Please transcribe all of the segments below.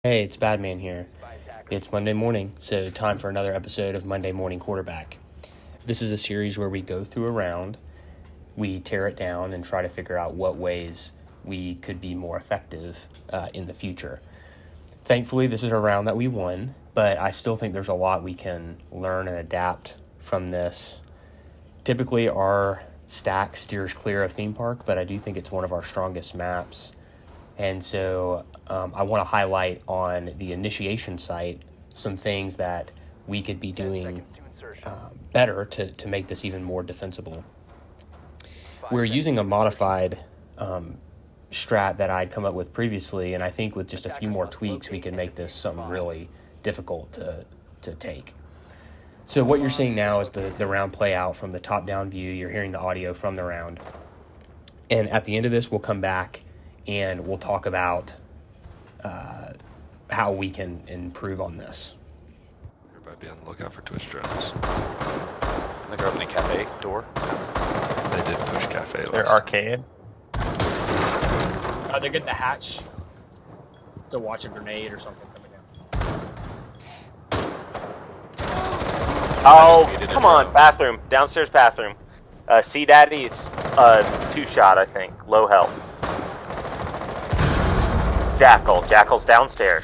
Hey, it's Badman here. It's Monday morning, so time for another episode of Monday Morning Quarterback. This is a series where we go through a round, we tear it down, and try to figure out what ways we could be more effective in the future. Thankfully, this is a round that we won, but I still think there's a lot we can learn and adapt from this. Typically, our stack steers clear of Theme Park, but I do think it's one of our strongest maps. And so I want to highlight on the initiation site some things that we could be doing better to make this even more defensible. We're using a modified strat that I'd come up with previously, and I think with just a few more tweaks, we can make this something really difficult to take. So what you're seeing now is the round play out from the top-down view. You're hearing the audio from the round. And at the end of this, we'll come back and we'll talk about how we can improve on this. Everybody be on the lookout for Twitch drones. I think they're opening cafe door. They did push cafe last They're time. arcade. They're getting the hatch to watch a grenade or something coming down. Oh, come on, bathroom, downstairs bathroom. C Daddy's 2-shot, I think, low health. Jackal's downstairs.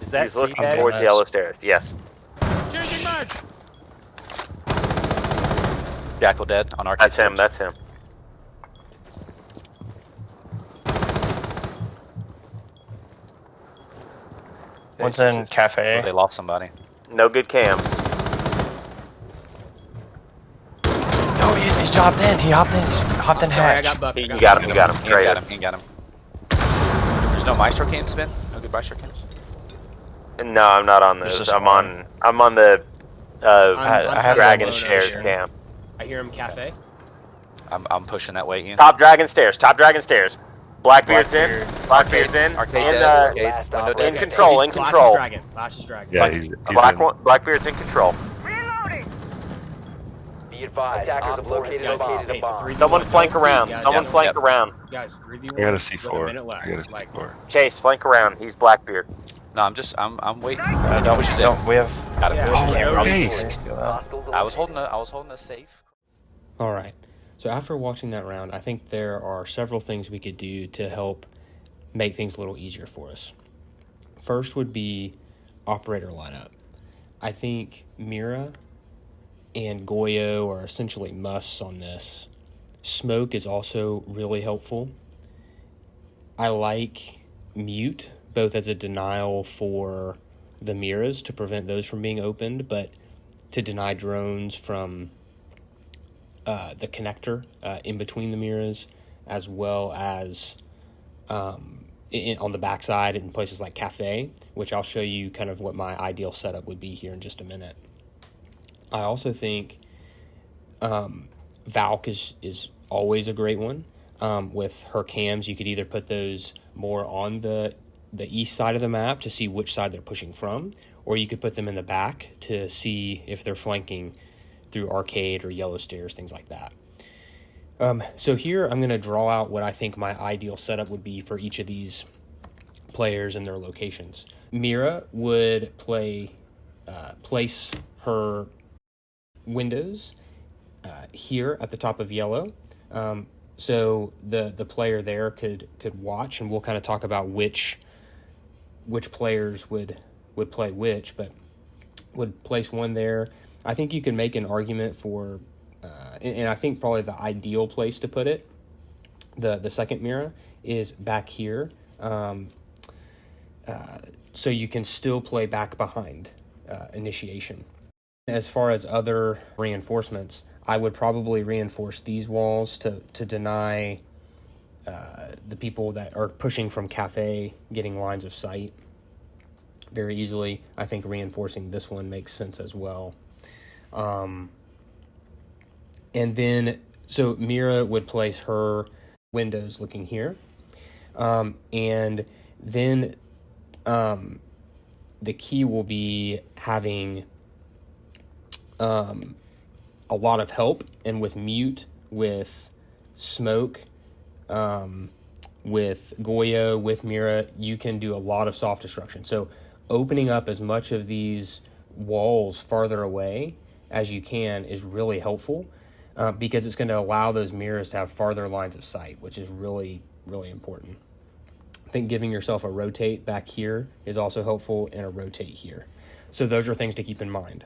Is that He's looking C Daddy? towards the yellow stairs. Yes. Changing mag! Jackal dead on arcade. That's him. That's him. One's in cafe. They lost somebody. No good cams. No, he's hopped in. He hopped in. He's hopped in Sorry, I hatch. got buffed. You got him. You got him. He Trade got him. He got him. There's no Maestro cams, Ben? No good Maestro cams? No, I'm not on There's this. just I'm on the I have Dragon one Stairs here. cam. I hear him cafe. I'm pushing that way, Ian. Top Dragon Stairs. Top Dragon Stairs. Blackbeard's in. Blackbeard's in. Arcade And dead. Arcade. Window dead. in control. In Flash is control. dragon. Flash is dragon. Yeah, he's Blackbeard's in control. Be advised, attackers have located a Guys, bomb. hey, it's a 3v1. Someone flank around. Guys, Someone yeah. flank around. Guys, 3v1. I got a with a C4. minute left. I got a Like, C4. Chase, flank around. He's Blackbeard. No, I'm waiting. Don't. We have. Got it. Yeah. Oh, Yeah. Heist! I was holding a safe. All right. So after watching that round, I think there are several things we could do to help make things a little easier for us. First would be operator lineup. I think Mira and Goyo are essentially musts on this. Smoke is also really helpful. I like Mute, both as a denial for the Miras to prevent those from being opened, but to deny drones from the connector in between the Miras, as well as on the backside in places like Cafe, which I'll show you kind of what my ideal setup would be here in just a minute. I also think Valk is always a great one. With her cams, you could either put those more on the east side of the map to see which side they're pushing from, or you could put them in the back to see if they're flanking through arcade or yellow stairs, things like that. So here I'm going to draw out what I think my ideal setup would be for each of these players and their locations. Mira would place her windows here at the top of yellow. So the player there could watch, and we'll kind of talk about which players would play which, but would place one there. I think you can make an argument for, and I think probably the ideal place to put it, the second Mira, is back here. So you can still play back behind initiation. As far as other reinforcements, I would probably reinforce these walls to deny the people that are pushing from Cafe getting lines of sight very easily. I think reinforcing this one makes sense as well. And then, so Mira would place her windows looking here. And then the key will be having a lot of help, and with mute, with smoke, with Goyo, with Mira, you can do a lot of soft destruction. So opening up as much of these walls farther away as you can is really helpful, because it's going to allow those mirrors to have farther lines of sight, which is really, really important. I think giving yourself a rotate back here is also helpful, and a rotate here. So those are things to keep in mind.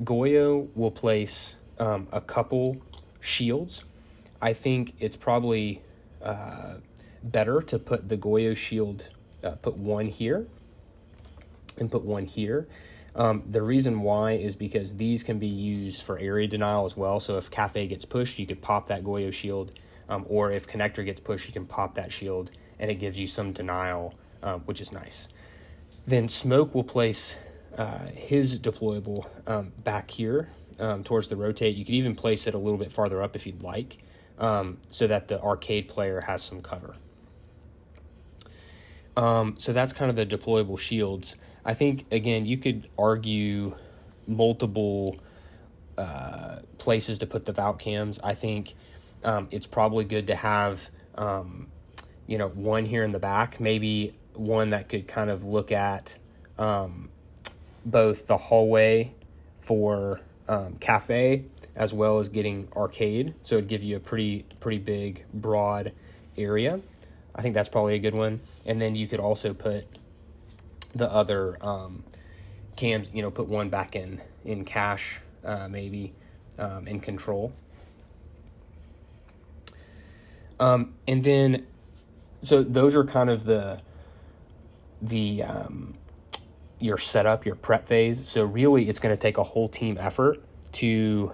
Goyo will place a couple shields. I think it's probably better to put the Goyo shield, put one here and put one here. The reason why is because these can be used for area denial as well. So if Cafe gets pushed, you could pop that Goyo shield, or if Connector gets pushed, you can pop that shield, and it gives you some denial, which is nice. Then Smoke will place his deployable back here towards the rotate. You could even place it a little bit farther up if you'd like, so that the arcade player has some cover. So that's kind of the deployable shields. I think, again, you could argue multiple places to put the Valk cams. I think it's probably good to have, one here in the back, maybe one that could kind of look at both the hallway for Cafe as well as getting arcade. So it'd give you a pretty big, broad area. I think that's probably a good one. And then you could also put the other cams, put one back in cache, maybe, in control. And then, so those are kind of the your setup, your prep phase. So really it's going to take a whole team effort to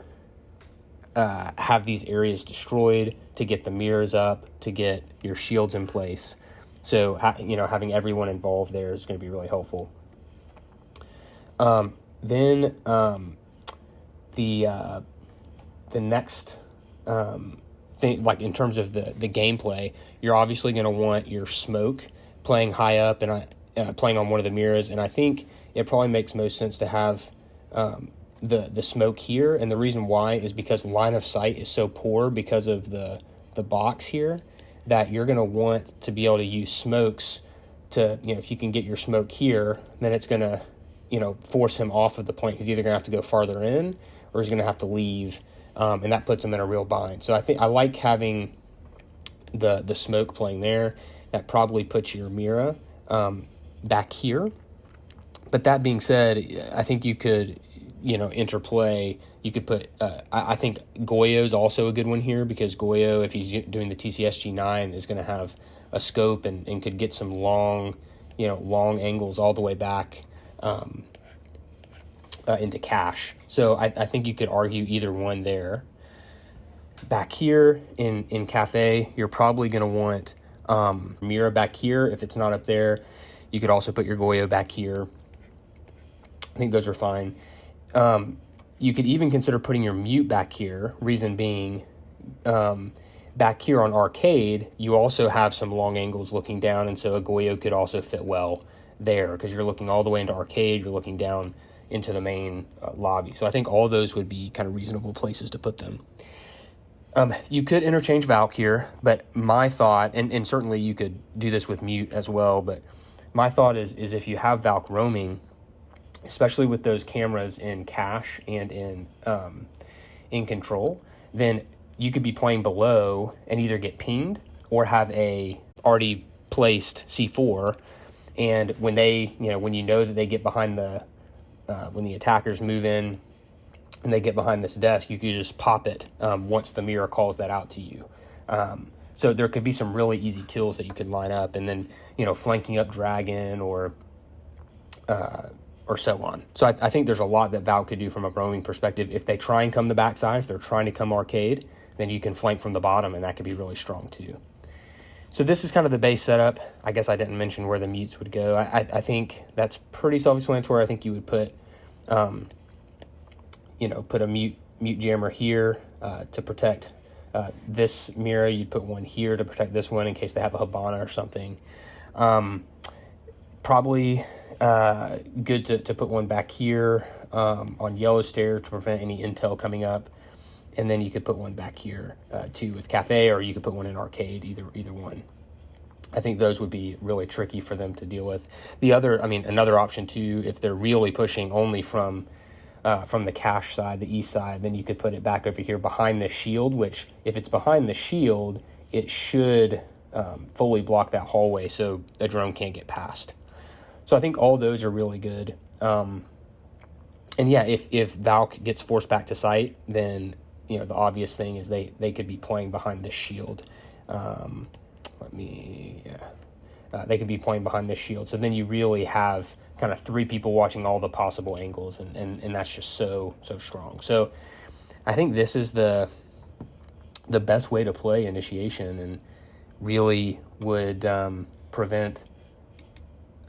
have these areas destroyed, to get the mirrors up, to get your shields in place. So, having everyone involved there is going to be really helpful. Then the next thing, like in terms of the gameplay, you're obviously going to want your Smoke playing high up and playing on one of the mirrors. And I think it probably makes most sense to have the Smoke here. And the reason why is because line of sight is so poor because of the box here, that you're going to want to be able to use smokes to, if you can get your Smoke here, then it's going to, force him off of the point. He's either going to have to go farther in or he's going to have to leave. And that puts him in a real bind. So I think I like having the Smoke playing there. That probably puts your Mira back here. But that being said, I think you could, interplay. You could put, I think Goyo's also a good one here, because Goyo, if he's doing the TCSG9, is going to have a scope and could get some long angles all the way back into cache. So I think you could argue either one there. Back here in Cafe, you're probably going to want Mira back here. If it's not up there, you could also put your Goyo back here. I think those are fine. You could even consider putting your Mute back here. Reason being, back here on arcade, you also have some long angles looking down, and so a Goyo could also fit well there, because you're looking all the way into arcade, you're looking down into the main lobby. So I think all those would be kind of reasonable places to put them. You could interchange Valk here, but my thought, and certainly you could do this with Mute as well, but my thought is if you have Valk roaming, especially with those cameras in cache and in control, then you could be playing below and either get pinged or have a already placed C4, and when they, when that they get behind when the attackers move in and they get behind this desk, you could just pop it once the mirror calls that out to you. So there could be some really easy kills that you could line up, and then, flanking up Dragon or so on. So I think there's a lot that Valk could do from a roaming perspective. If they try and come the backside, if they're trying to come arcade, then you can flank from the bottom, and that could be really strong too. So this is kind of the base setup. I guess I didn't mention where the mutes would go. I think that's pretty self-explanatory. I think you would put, put a mute jammer here to protect this mirror. You'd put one here to protect this one in case they have a Habana or something. Probably good to put one back here on yellow stair to prevent any intel coming up. And then you could put one back here too with Cafe, or you could put one in arcade, either one. I think those would be really tricky for them to deal with. Another option too, if they're really pushing only from the cache side, the east side, then you could put it back over here behind the shield, which if it's behind the shield, it should fully block that hallway so a drone can't get past. So I think all those are really good. And yeah, if Valk gets forced back to site, then the obvious thing is they could be playing behind the shield. They could be playing behind this shield. So then you really have kind of 3 people watching all the possible angles, and that's just so strong. So I think this is the best way to play initiation, and really would prevent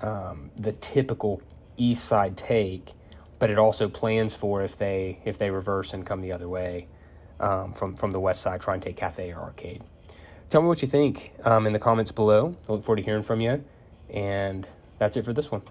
the typical east side take, but it also plans for if they reverse and come the other way from the west side, try and take cafe or arcade. Tell me what you think in the comments below. I look forward to hearing from you. And that's it for this one.